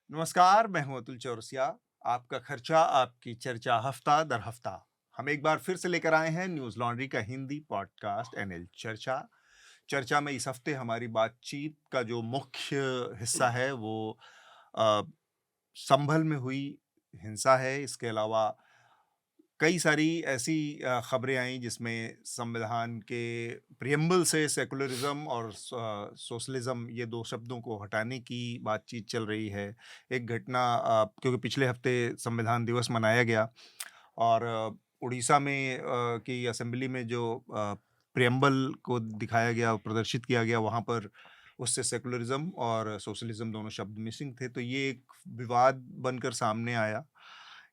नमस्कार, मैं हूं अतुल चौरसिया। आपका खर्चा आपकी चर्चा हफ्ता दर हफ्ता हम एक बार फिर से लेकर आए हैं न्यूज लॉन्ड्री का हिंदी पॉडकास्ट एनएल चर्चा। चर्चा में इस हफ्ते हमारी बातचीत का जो मुख्य हिस्सा है वो अ, संभल में हुई हिंसा है। इसके अलावा कई सारी ऐसी खबरें आई जिसमें संविधान के प्रियम्बल से सेकुलरिज्म और सोशलिज्म ये दो शब्दों को हटाने की बातचीत चल रही है। एक घटना क्योंकि पिछले हफ्ते संविधान दिवस मनाया गया और उड़ीसा में की असेंबली में जो प्रियम्बल को दिखाया गया, प्रदर्शित किया गया, वहाँ पर उससे सेकुलरिज्म और सोशलिज्म दोनों शब्द मिसिंग थे। तो ये एक विवाद बनकर सामने आया।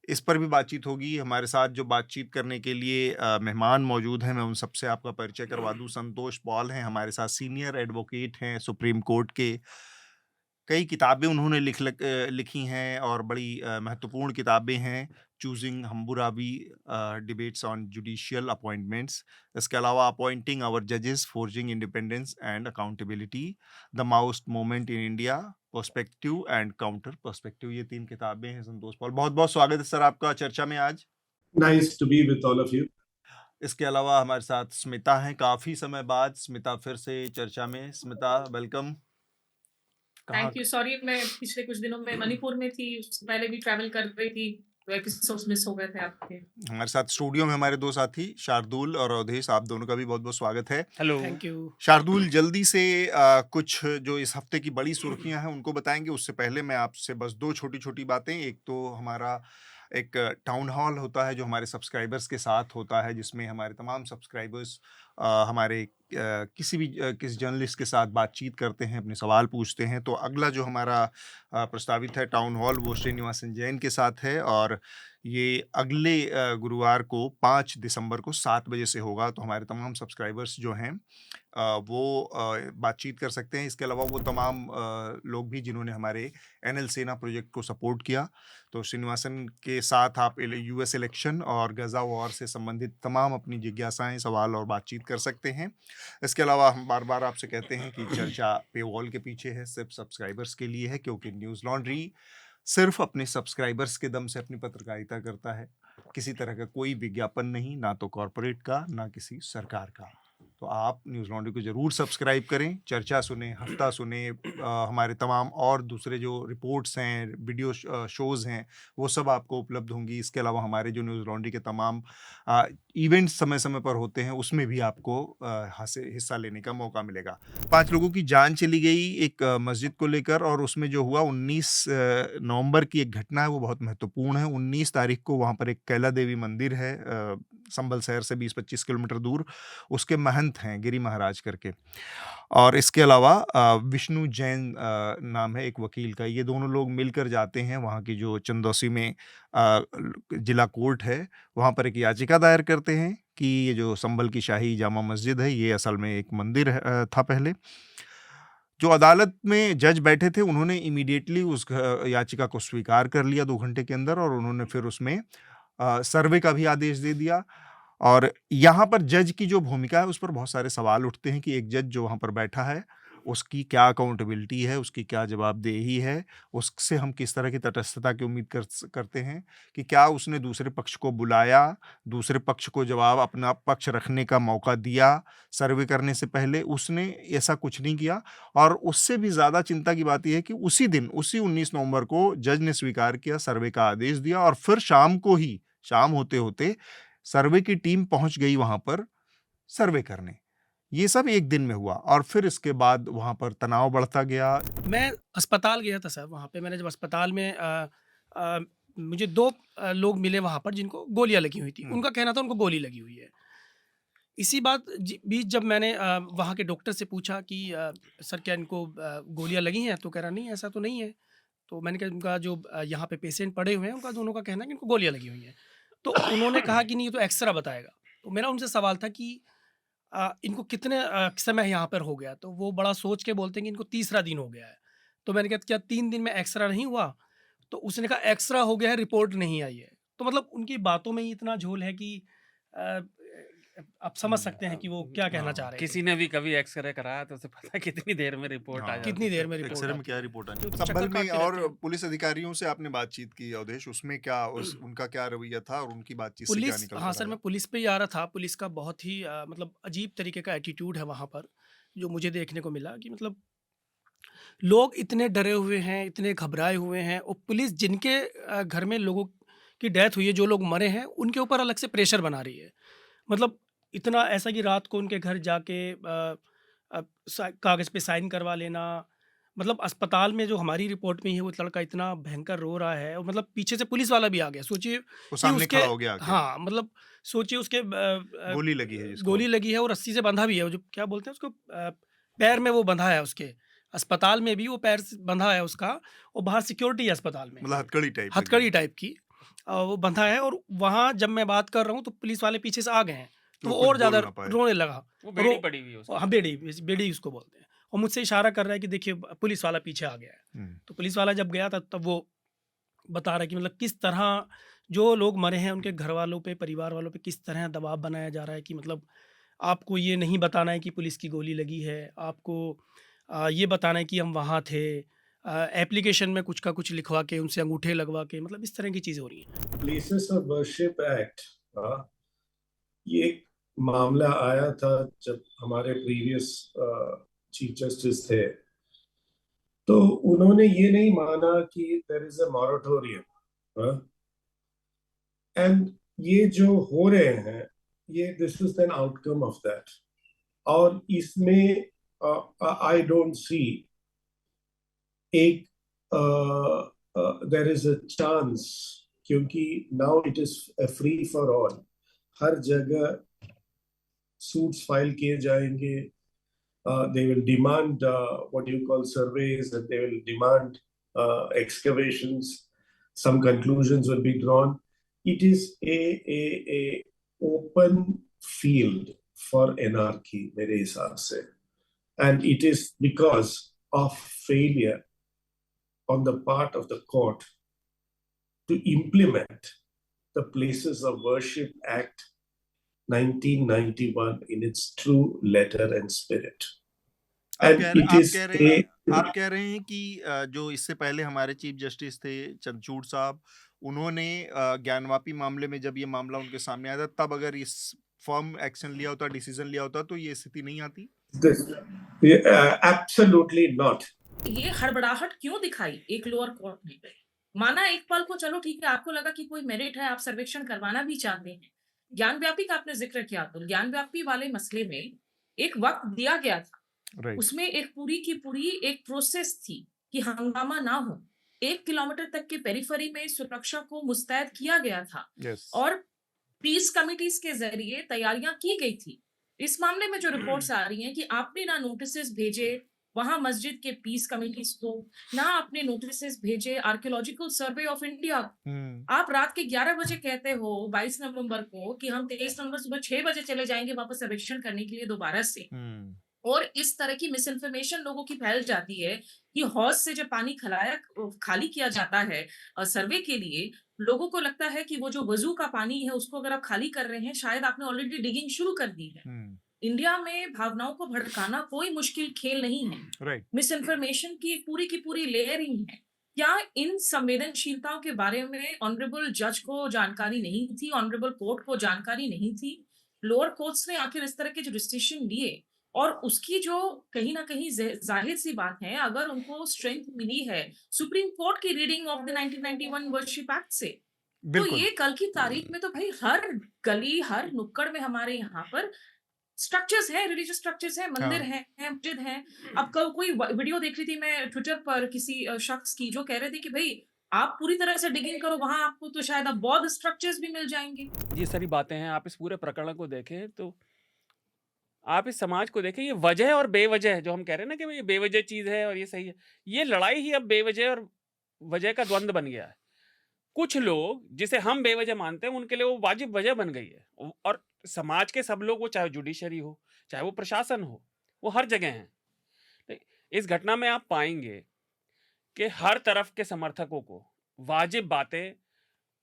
इस पर भी बातचीत होगी। हमारे साथ जो बातचीत करने के लिए मेहमान मौजूद हैं, मैं उन सबसे आपका परिचय करवा दूँ। संतोष पॉल हैं हमारे साथ, सीनियर एडवोकेट हैं सुप्रीम कोर्ट के। कई किताबें उन्होंने लिखी हैं और बड़ी महत्वपूर्ण किताबें हैं। Choosing हम्बुराबी, debates on judicial appointments. इसके अलावा अपॉइंटिंग आवर जजेस, forging independence and accountability, the Maoist movement in India, perspective and counter perspective. ये 3 किताबें हैं संतोष पॉल। बहुत-बहुत स्वागत है सर आपका चर्चा में आज। Nice to be with all of you. इसके अलावा हमारे साथ स्मिता हैं, काफ़ी समय बाद स्मिता फिर से चर्चा में। स्मिता, वेलकम। कहाँ थैंक यू। सॉरी, मैं पिछले कुछ दिनों में मणिपुर में थी, उससे पहले भी ट्रैवल कर रही थी, तो एपिसोड्स मिस हो गए थे आपके। हमारे साथ स्टूडियो में हमारे 2 साथी शार्दुल और अवधेश, आप दोनों का भी बहुत-बहुत स्वागत है। हेलो। Thank you. शार्दुल, जल्दी से कुछ जो इस हफ्ते की बड़ी सुर्खियाँ हैं उनको बताएँगे। उससे पहले मैं आपसे बस 2 छोटी-छोटी बातें। एक तो हमारा एक टाउन हॉल होता है जो हमारे सब्सक्राइबर्स के साथ होता है, जिसमें हमारे तमाम सब्सक्राइबर्स हमारे किसी जर्नलिस्ट के साथ बातचीत करते हैं, अपने सवाल पूछते हैं। तो अगला जो हमारा प्रस्तावित है टाउन हॉल, वो श्रीनिवासन जैन के साथ है और ये अगले गुरुवार को 5 दिसंबर को 7 बजे से होगा। तो हमारे तमाम सब्सक्राइबर्स जो हैं वो बातचीत कर सकते हैं। इसके अलावा वो तमाम लोग भी जिन्होंने हमारे एनएल सेना प्रोजेक्ट को सपोर्ट किया। तो श्रीनिवासन के साथ आप यूएस इलेक्शन और गज़ा वॉर से संबंधित तमाम अपनी जिज्ञासाएं, सवाल और बातचीत कर सकते हैं। इसके अलावा हम बार-बार आपसे कहते हैं कि चर्चा पेवॉल के पीछे है, सिर्फ सब्सक्राइबर्स के लिए है, क्योंकि न्यूज़ लॉन्ड्री सिर्फ अपने सब्सक्राइबर्स के दम से अपनी पत्रकारिता करता है। किसी तरह का कोई विज्ञापन नहीं, ना तो कॉर्पोरेट का, ना किसी सरकार का। तो आप न्यूज़ लॉन्ड्री को ज़रूर सब्सक्राइब करें, चर्चा सुनें, हफ्ता सुनें, हमारे तमाम और दूसरे जो रिपोर्ट्स हैं, वीडियो शोज़ हैं, वो सब आपको उपलब्ध होंगी। इसके अलावा हमारे जो न्यूज़ लॉन्ड्री के तमाम इवेंट्स समय-समय पर होते हैं, उसमें भी आपको हिस्सा लेने का मौका मिलेगा। 5 लोगों की जान चली गई एक मस्जिद को लेकर, और उसमें जो हुआ 19 नवंबर की एक घटना है, वो बहुत महत्वपूर्ण है। 19 तारीख को वहाँ पर एक कैला देवी मंदिर है, संभल शहर से 20-25 किलोमीटर दूर। उसके महंत हैं गिरी महाराज करके। और इसके अलावा विष्णु जैन नाम है एक वकील का। ये दोनों लोग मिलकर जाते हैं वहाँ की जो चंदौसी में जिला कोर्ट है, वहाँ पर एक याचिका दायर करते हैं कि ये जो संभल की शाही जामा मस्जिद है, ये असल में एक मंदिर था पहले। जो अदालत में जज बैठे थे, उन्होंने इमीडिएटली उस याचिका को स्वीकार कर लिया 2 घंटे के अंदर, और उन्होंने फिर उसमें सर्वे का भी आदेश दे दिया। और यहाँ पर जज की जो भूमिका है, उस पर बहुत सारे सवाल उठते हैं कि एक जज जो वहाँ पर बैठा है, उसकी क्या अकाउंटेबिलिटी है, उसकी क्या जवाबदेही है, उससे हम किस तरह की तटस्थता की उम्मीद करते हैं कि क्या उसने दूसरे पक्ष को बुलाया, दूसरे पक्ष को जवाब अपना पक्ष रखने का मौका दिया, सर्वे करने से पहले उसने ऐसा कुछ नहीं किया। और उससे भी ज़्यादा चिंता की बात ये है कि उसी दिन, उसी 19 नवंबर को जज ने स्वीकार किया, सर्वे का आदेश दिया, और फिर शाम होते-होते सर्वे की टीम पहुंच गई वहां पर सर्वे करने। ये सब एक दिन में हुआ, और फिर इसके बाद वहां पर तनाव बढ़ता गया। मैं अस्पताल गया था सर, वहाँ पे मैंने जब अस्पताल में मुझे 2 लोग मिले वहाँ पर जिनको गोलियाँ लगी हुई थी। उनका कहना था उनको गोली लगी हुई है। इसी बीच जब मैंने वहाँ के डॉक्टर से पूछा कि सर क्या इनको गोलियाँ लगी हैं? तो कह रहा नहीं ऐसा तो नहीं है। तो मैंने कहा उनका जो यहाँ पे पेशेंट पड़े हुए हैं, उनका दोनों का कहना है कि इनको गोलियाँ लगी हुई हैं। तो उन्होंने कहा कि नहीं, ये तो एक्स-रे बताएगा। तो मेरा उनसे सवाल था कि इनको कितने समय यहाँ पर हो गया? तो वो बड़ा सोच के बोलते हैं कि इनको तीसरा दिन हो गया है। तो मैंने कहा क्या 3 दिन में एक्स-रे नहीं हुआ? तो उसने कहा एक्स-रे हो गया है, रिपोर्ट नहीं आई है। तो मतलब उनकी बातों में ही इतना झोल है कि अ, आप समझ सकते हैं कि वो क्या कहना चाह रहे हैं। किसी ने भी कभी एक्सरे कराया तो उसे पता कितनी देर में रिपोर्ट आ हाँ, जाती कितनी देर में एक्सरे रिपोर्ट में क्या रिपोर्ट आनी क्योंकि संभल चक्कर में। काटते और रहते हैं। पुलिस अधिकारियों से आपने बातचीत की अवधेश, उसमें क्या उनका क्या रवैया था और उनकी बातचीत से क्या पुलिस, निकल हाँ कर सर, आया? मैं पुलिस पे ही आ रहा था। पुलिस का बहुत ही मतलब अजीब तरीके का एटीट्यूड है वहाँ पर, जो मुझे देखने को मिला कि मतलब लोग इतने डरे हुए हैं, इतने घबराए हुए हैं, और पुलिस जिनके घर में लोगों की डेथ हुई है, जो लोग मरे हैं, उनके ऊपर अलग से प्रेशर बना रही है। मतलब इतना ऐसा कि रात को उनके घर जाके कागज़ पे साइन करवा लेना। मतलब अस्पताल में जो हमारी रिपोर्ट में ही है, वो लड़का इतना भयंकर रो रहा है, और मतलब पीछे से पुलिस वाला भी आ गया। सोचिए वो कि सामने उसके, खड़ा हो गया आके। हाँ, मतलब सोचिए उसके गोली लगी है जिसको। गोली लगी है और रस्सी से बंधा भी है। वो जो क्या बोलते हैं उसको, पैर में वो बंधा है उसके। अस्पताल में भी वो पैर से बंधा है उसका, और बाहर सिक्योरिटी है अस्पताल में, मतलब हथकड़ी टाइप लगी हथकड़ी है। टाइप की वो बंधा है। और वहाँ जब मैं बात कर रहा हूँ तो पुलिस वाले पीछे से आ गए हैं, तो तो वो कुछ और ज़्यादा बोल ना पाए। रोने लगा। वो और बेड़ी पड़ी हुई है उसकी। हाँ, बेड़ी, बेड़ी उसको बोलते हैं। और मुझसे इशारा कर रहा है कि देखिए पुलिस वाला पीछे आ गया है। हम्म, तो पुलिस वाला जब गया तब वो बता रहा है कि मतलब किस तरह जो लोग मरे हैं उनके घर वालों पे, परिवार वालों पे किस तरह दबाव बनाया जा रहा है कि मतलब आपको ये नहीं बताना है कि पुलिस की गोली लगी है, आपको ये बताना है कि हम वहाँ थे। एप्लीकेशन में कुछ का कुछ लिखवा के, उनसे अंगूठे लगवा के, मतलब इस तरह की चीज़ें हो रही हैं। Places of Worship Act, ये एक मामला आया था जब हमारे प्रीवियस चीफ जस्टिस थे, तो उन्होंने ये नहीं माना कि there is a moratorium, and ये जो हो रहे हैं, ये this is an outcome of that. और इसमें आई डोंट सी एक देयर इज अ चांस, क्योंकि now it is free for all. हर जगह सूट्स फाइल किए जाएंगे, they will demand what you call surveys, and they will demand excavations. Some conclusions will be drawn. It is a open field for anarchy, मेरे हिसाब से, and it is because of failure on the part of the court to implement the Places of Worship Act 1991 in its true letter and spirit. आप And कह रहे it आप is कह रहे a आप कह रहे हैं कि जो इससे पहले हमारे चीफ जस्टिस थे चंद्रचूड़ साहब, उन्होंने ज्ञानवापी मामले में जब ये मामला उनके सामने आया था, तब अगर इस फर्म एक्शन लिया होता, डिसीजन लिया होता, तो ये स्थिति नहीं आती। this, absolutely not. ये हड़बड़ाहट क्यों दिखाई एक लोअर कोर्ट ने? माना एक पल को, चलो ठीक है, आपको लगा कि कोई मेरिट है, आप सर्वेक्षण करवाना भी चाहते हैं। ज्ञानव्यापी का आपने जिक्र किया, तो ज्ञानव्यापी वाले मसले में एक वक्त दिया गया था, राइट। उसमें एक पूरी की पूरी एक प्रोसेस थी कि हंगामा ना हो। 1 किलोमीटर तक के पेरिफेरी में सुरक्षा को मुस्तैद किया गया था, यस। और पीस कमिटीज के जरिए तैयारियां की गई थी। इस मामले में जो रिपोर्ट्स आ रही हैं कि आपने ना नोटिस भेजे वहां मस्जिद के पीस कमिटीज को, ना आपने नोटिस भेजे आर्कियोलॉजिकल सर्वे ऑफ इंडिया। आप रात के 11 बजे कहते हो 22 नवंबर को कि हम 23 नवंबर सुबह 6 बजे चले जाएंगे वापस सर्वेक्षण करने के लिए दोबारा से। और इस तरह की मिस इन्फॉर्मेशन लोगों की फैल जाती है कि हौज से जब पानी खाली किया जाता है सर्वे के लिए, लोगों को लगता है कि वो जो वजू का पानी है उसको अगर आप खाली कर रहे हैं, शायद आपने ऑलरेडी डिगिंग शुरू कर दी है। इंडिया में भावनाओं को भड़काना कोई मुश्किल खेल नहीं है। राइट। मिस इन्फॉर्मेशन की पूरी लेयरिंग है। क्या इन संवेदनशीलताओं के बारे में ऑनरेबल जज को जानकारी नहीं थी? ऑनरेबल कोर्ट को जानकारी नहीं थी? लोअर कोर्ट्स ने आखिर इस तरह के जो डिसीजन लिए, और उसकी जो कहीं ना कहीं जाहिर सी बात है, अगर उनको स्ट्रेंथ मिली है सुप्रीम कोर्ट की reading of the 1991 worship act से, तो ये कल की तारीख में तो भाई हर गली हर नुक्कड़ में हमारे यहाँ पर स्ट्रक्चर्स हैं, रिलीजियस स्ट्रक्चर्स हैं, मंदिर हैं, मस्जिद हैं। अब कल कोई वीडियो देख रही थी मैं ट्विटर पर किसी शख्स की, जो कह रहे थे कि भाई आप पूरी तरह से डिगिंग करो, वहां आपको तो शायद अब बौद्ध स्ट्रक्चर्स भी मिल जाएंगे। ये सारी बातें हैं। आप इस पूरे प्रकरण को देखें तो आप इस समाज को देखें, ये वजह और बेवजह जो हम कह रहे हैं ना कि ये बेवजह चीज है और ये सही है, ये लड़ाई ही अब बेवजह और वजह का द्वंद्व बन गया है। कुछ लोग जिसे हम बेवजह मानते हैं उनके लिए वो वाजिब वजह बन गई है, और समाज के सब लोग, वो चाहे जुडिशरी हो चाहे वो प्रशासन हो, वो हर जगह हैं। इस घटना में आप पाएंगे कि हर तरफ के समर्थकों को वाजिब बातें,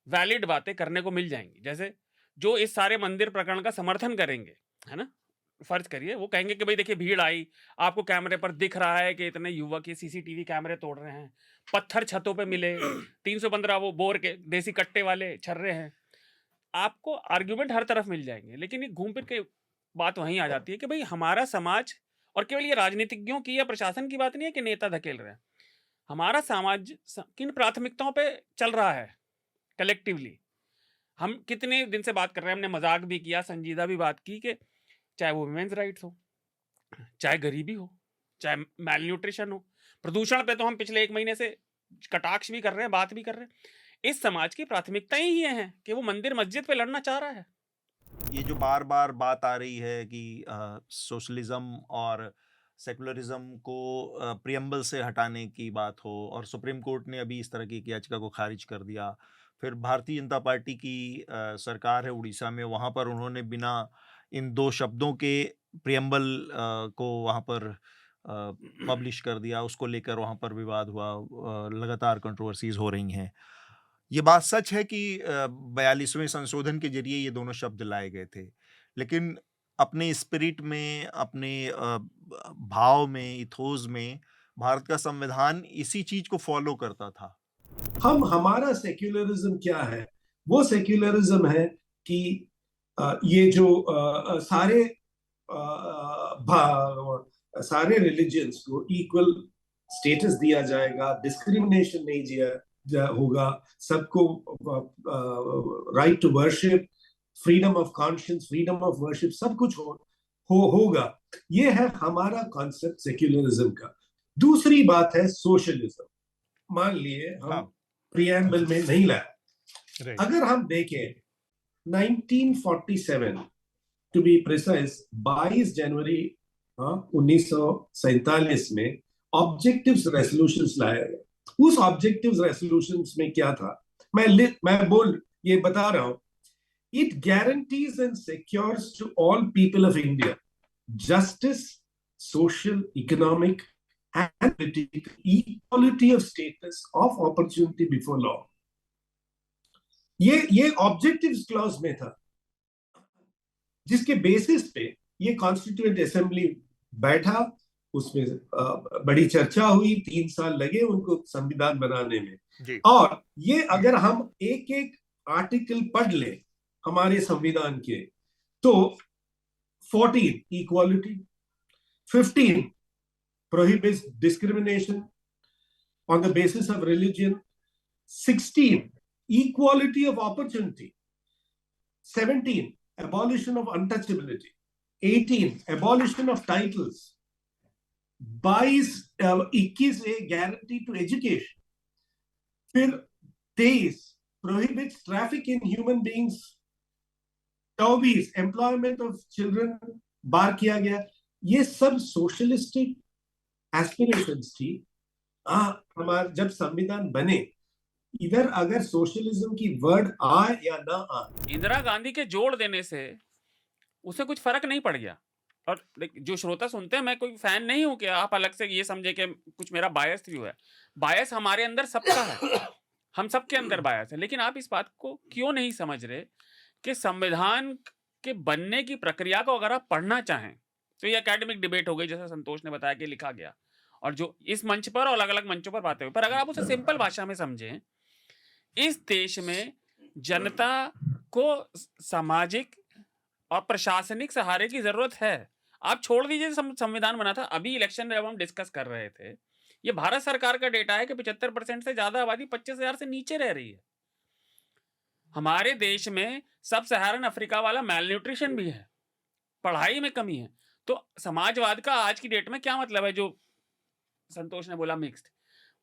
वैलिड बातें करने को मिल जाएंगी। जैसे जो इस सारे मंदिर प्रकरण का समर्थन करेंगे, है ना, फर्ज करिए वो कहेंगे कि भाई देखिए भीड़ आई, आपको कैमरे पर दिख रहा है कि इतने युवक ये सीसीटीवी कैमरे तोड़ रहे हैं, पत्थर छतों पे मिले, 315 वो बोर के देसी कट्टे वाले छर्रे हैं, आपको आर्ग्यूमेंट हर तरफ मिल जाएंगे। लेकिन ये घूम फिर के बात वहीं आ जाती है कि भाई हमारा समाज, और केवल ये राजनीतिज्ञों की या प्रशासन की बात नहीं है कि नेता धकेल रहे हैं, हमारा समाज किन प्राथमिकताओं पे चल रहा है कलेक्टिवली। हम कितने दिन से बात कर रहे हैं, हमने मजाक भी किया, संजीदा भी बात की कि चाहे वो वुमेन्स राइट्स हो, चाहे गरीबी हो, चाहे मैल न्यूट्रिशन हो, प्रदूषण पे तो हम पिछले 1 महीने से कटाक्ष भी कर रहे हैं, बात भी कर रहे हैं। इस समाज की प्राथमिकताएं ही ये हैं कि वो मंदिर मस्जिद पे लड़ना चाह रहा है। ये जो बार-बार बात आ रही है कि सोशलिज्म और सेकुलरिज्म को प्रियम्बल से हटाने की बात हो, और सुप्रीम कोर्ट ने अभी इस तरह की एक याचिका को खारिज कर दिया। फिर भारतीय जनता पार्टी की सरकार है उड़ीसा में, वहाँ पर उन्होंने बिना इन 2 शब्दों के प्रियम्बल को वहाँ पर पब्लिश कर दिया। उसको लेकर वहाँ पर विवाद हुआ, लगातार कंट्रोवर्सीज़ हो रही हैं। ये बात सच है कि 42वें संशोधन के ज़रिए ये दोनों शब्द लाए गए थे। लेकिन अपने स्पिरिट में, अपने भाव में, इथोस में भारत का संविधान इसी चीज़ को फ़ॉलो करता था। हमारा सेक्युलरिज्म क्या है? वो सेक्युलरिज्म है कि ये जो सारे रिलीजियंस को इक्वल स्टेटस दिया जाएगा, डिस्क्रिमिनेशन नहीं होगा, सबको right to worship, freedom of conscience, freedom of worship, सब कुछ होगा। ये है हमारा कॉन्सेप्ट सेक्युलरिज्म का। दूसरी बात है सोशलिज्म। मान लिए हम प्रियम्बल में नहीं लाया, अगर हम देखें 1947 टू बी प्रिसाइज 22 जनवरी 1947 में ऑब्जेक्टिव्स रेजोल्यूशंस लाया गया। उस ऑब्जेक्टिव्स रेजोल्यूशंस में क्या था, मैं ये बता रहा हूं। It guarantees and secures to all people of India justice, social, economic and political equality of status, of opportunity before law. ये ऑब्जेक्टिव्स क्लॉज में था, जिसके बेसिस पे ये कॉन्स्टिट्यूएंट असेंबली बैठा, उसमें बड़ी चर्चा हुई, 3 साल लगे उनको संविधान बनाने में। और ये अगर हम एक एक आर्टिकल पढ़ ले हमारे संविधान के, तो 14 equality, 15 prohibits discrimination on the basis of religion, 16 equality of opportunity, 17 abolition of untouchability, 18 abolition of titles, 21 a guarantee to education, फिर 23 prohibits traffic in human beings, 24 employment of children बार किया गया। ये सब सोशलिस्टिक एस्पिरेशंस थी। हमारा जब संविधान बने, इधर अगर सोशलिज्म की वर्ड आए या ना आए, इंदिरा गांधी के जोड़ देने से उसे कुछ फर्क नहीं पड़ गया। और जो श्रोता सुनते हैं, मैं कोई फैन नहीं हूं कि आप अलग से ये समझे कि कुछ मेरा बायस व्यू है। बायस हमारे अंदर सबका है, हम सबके अंदर बायस है। लेकिन आप इस बात को क्यों नहीं समझ रहे कि संविधान के बनने की प्रक्रिया को अगर आप पढ़ना चाहें तो ये एकेडमिक डिबेट हो गई, जैसा संतोष ने बताया कि लिखा गया, और जो इस मंच पर और अलग अलग मंचों पर बातें हुई, पर अगर आप उसे सिंपल भाषा में समझें, इस देश में जनता को सामाजिक और प्रशासनिक सहारे की जरूरत है। आप छोड़ दीजिए संविधान बना था, अभी इलेक्शन में जब हम डिस्कस कर रहे थे, ये भारत सरकार का डेटा है कि 75% से ज्यादा आबादी 25,000 से नीचे रह रही है। हमारे देश में सब सहारन अफ्रीका वाला मैल न्यूट्रिशन भी है, पढ़ाई में कमी है। तो समाजवाद का आज की डेट में क्या मतलब है? जो संतोष ने बोला मिक्स्ड,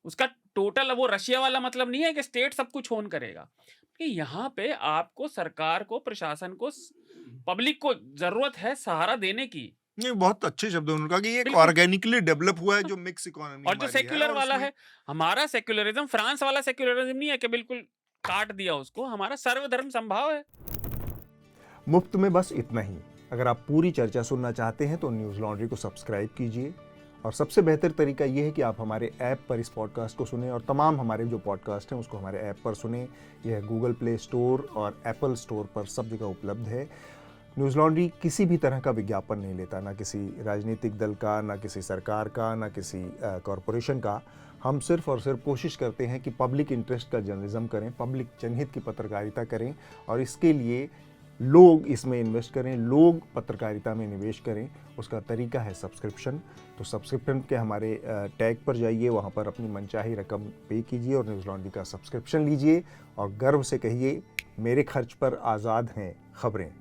उसका टोटल वो रशिया वाला मतलब नहीं है कि स्टेट सब कुछ ओन करेगा। कि यहाँ पे आपको सरकार को, प्रशासन को, पब्लिक को जरूरत है सहारा देने की। नहीं, बहुत अच्छे शब्द हैं उनका कि ये एक ऑर्गेनिकली डेवलप हुआ है जो मिक्स इकोनॉमी और जो सेक्युलर वाला है, हमारा सेक्युलरिज्म फ्रांस वाला सेक्युलरिज्म नहीं है कि बिल्कुल काट दिया उसको। हमारा सर्वधर्म संभाव है। मुफ्त में बस इतना ही। अगर आप पूरी चर्चा सुनना चाहते हैं तो न्यूज़ लॉन्ड्री को सब्सक्राइब कीजिए और सबसे बेहतर तरीका ये है कि आप हमारे ऐप पर इस पॉडकास्ट को सुनें और तमाम हमारे जो पॉडकास्ट हैं उसको हमारे ऐप पर सुनें। यह गूगल प्ले स्टोर और एप्पल स्टोर पर सब जगह उपलब्ध है। न्यूज़ लॉन्ड्री किसी भी तरह का विज्ञापन नहीं लेता, ना किसी राजनीतिक दल का, ना किसी सरकार का, ना किसी कॉरपोरेशन का। हम सिर्फ और सिर्फ कोशिश करते हैं कि पब्लिक इंटरेस्ट का जर्नलिज्म करें, पब्लिक जनहित की पत्रकारिता करें और इसके लिए लोग इसमें इन्वेस्ट करें, लोग पत्रकारिता में निवेश करें। उसका तरीका है सब्सक्रिप्शन। तो सब्सक्रिप्शन के हमारे टैग पर जाइए, वहाँ पर अपनी मनचाही रकम पे कीजिए और न्यूज़ लॉन्ड्री का सब्सक्रिप्शन लीजिए और गर्व से कहिए, मेरे खर्च पर आज़ाद हैं खबरें।